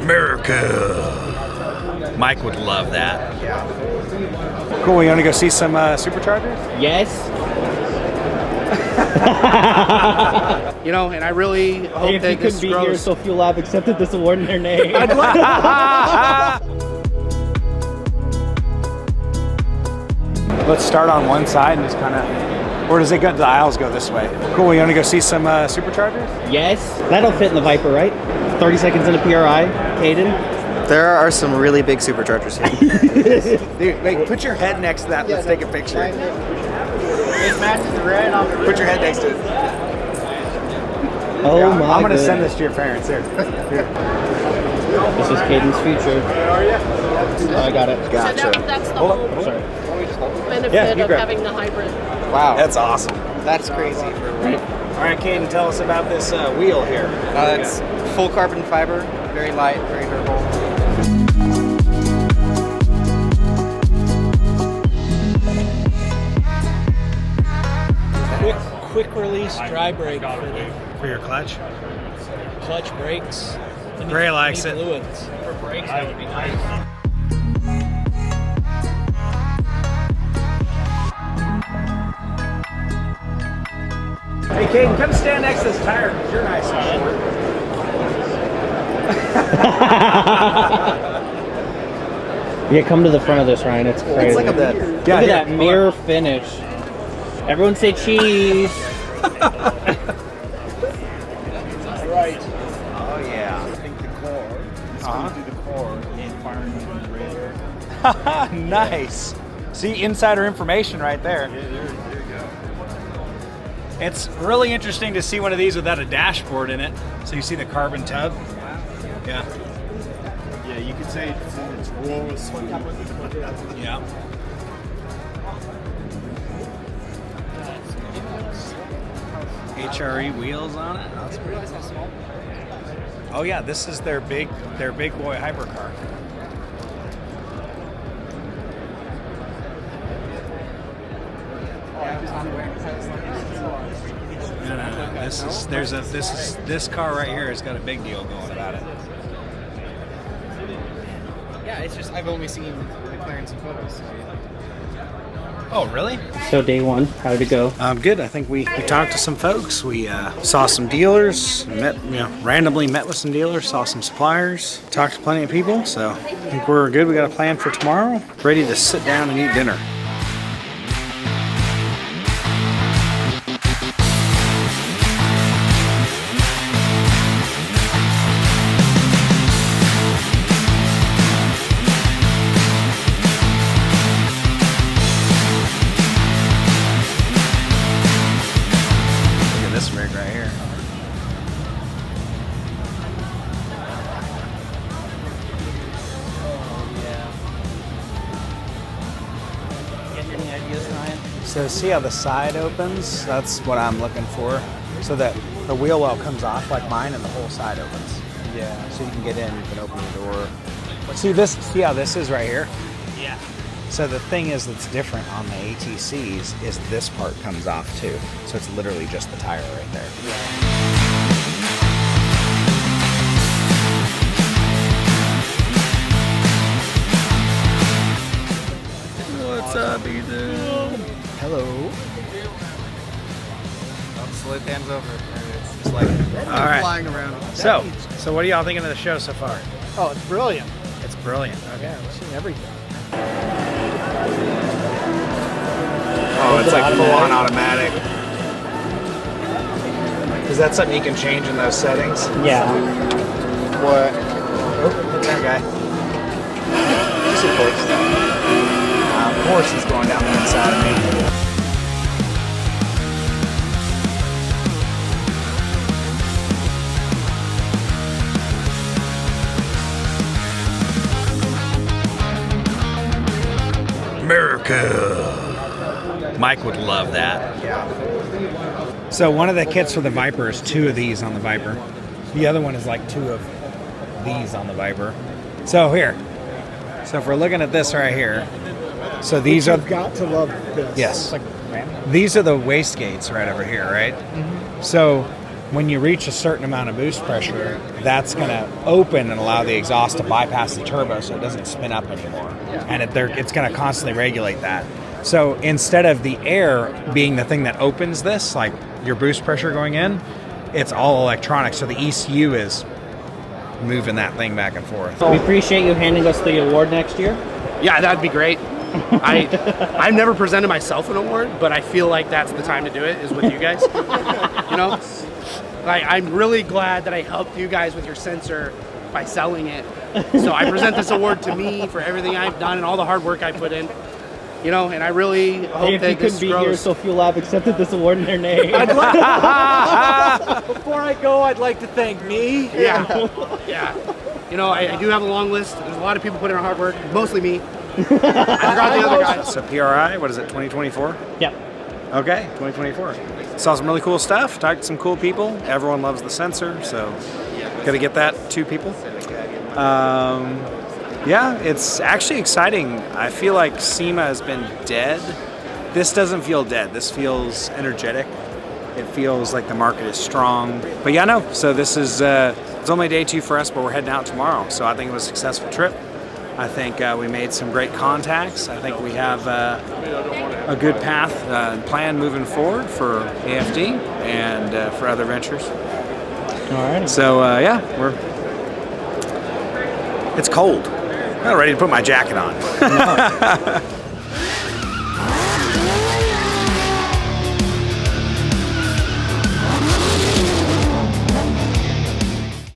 America. Mike would love that. Cool, you want to go see some superchargers? Yes. You know, and I really hope If that you couldn't this be here, grows. so Fuel Lab accepted this award in their name. Let's start on one side and just kind of, or does it go, the aisles go this way? Cool, you want to go see some superchargers? Yes. That'll fit in the Viper, right? 30 seconds in a PRI. Caden? There are some really big superchargers here. Dude, wait, put your head next to that. Let's take a picture. It matches the red on the Put your head next to it. Oh my I'm going to goodness. send this to your parents. Here. This is Caden's future. Oh, I got it. Gotcha. So that's the whole Sorry. benefit you of grab having the hybrid. Wow. That's awesome. That's crazy. All right, Caden, tell us about this wheel here. It's full carbon fiber, very light, very durable. Quick release dry brake fitting. For your clutch? Clutch brakes. Ray likes Any it. fluids. For brakes, that would be nice. Hey, Caden, come stand next to this tire because you're nice and short. Yeah, come to the front of this, Ryan. It's crazy. It's like a bed. Look at that mirror finish. Everyone say cheese. Right. Oh, yeah. I think the core. It's going to do the core and firing from the radiator. Nice. See, insider information right there. Yeah, there you go. It's really interesting to see one of these without a dashboard in it. So you see the carbon tub. Yeah. Yeah, you could say it's raw as fuck. Yeah. HRE wheels on it. That's pretty cool. Oh yeah, this is their big boy hypercar. No. This car right here has got a big deal going about it. Yeah, it's just, I've only seen McLarens in photos. Oh really? So day one, how did it go? Good. I think we talked to some folks. We saw some dealers, randomly met with some dealers, saw some suppliers, talked to plenty of people. So I think we're good. We got a plan for tomorrow. Ready to sit down and eat dinner. This rig right here. Any ideas, Ryan? So see how the side opens? That's what I'm looking for. So that the wheel well comes off like mine and the whole side opens. Yeah. So you can get in, you can open the door. See how this is right here? Yeah. So the thing is that's different on the ATCs is this part comes off too. So it's literally just the tire right there. What's up, Ethan? Hello. Don't slow it down over. It's just like All right. flying around. So what are y'all thinking of the show so far? Oh, it's brilliant. It's brilliant. Okay. Yeah, we've seen everything. Oh, it's like full on automatic. Is that something you can change in those settings? Yeah. What? Oh, look at that guy. Just a horse. Of course he's going down the inside of me. America. Mike would love that. Yeah. So one of the kits for the Viper is 2 of these on the Viper. The other one is like 2 of these on the Viper. So here. So if we're looking at this right here. So these are. You've got to love this. Yes. It's like, man. These are the wastegates right over here, right? Mm-hmm. So when you reach a certain amount of boost pressure, that's going to open and allow the exhaust to bypass the turbo so it doesn't spin up anymore. And it's going to constantly regulate that. So instead of the air being the thing that opens this, like your boost pressure going in, it's all electronic. So the ECU is moving that thing back and forth. We appreciate you handing us the award next year. Yeah, that'd be great. I've never presented myself an award, but I feel like that's the time to do it, is with you guys. You know? Like, I'm really glad that I helped you guys with your sensor by selling it. So I present this award to me for everything I've done and all the hard work I put in. You know, and I really hope If that you couldn't be here, so Fuel Lab accepted this award in their name. Before I go, I'd like to thank me. Yeah. Yeah. You know, I do have a long list. There's a lot of people putting in hard work, mostly me. I forgot the other guys. So PRI, what is it, 2024? Yep. Okay, 2024. Saw some really cool stuff, talked to some cool people. Everyone loves the sensor, so got to get that to people. Yeah, it's actually exciting. I feel like SEMA has been dead. This doesn't feel dead. This feels energetic. It feels like the market is strong. But yeah, no, so this is, it's only day 2 for us, but we're heading out tomorrow. So I think it was a successful trip. I think we made some great contacts. I think we have a good path and plan moving forward for AFD and for other ventures. All right. So yeah, it's cold. I'm not ready to put my jacket on.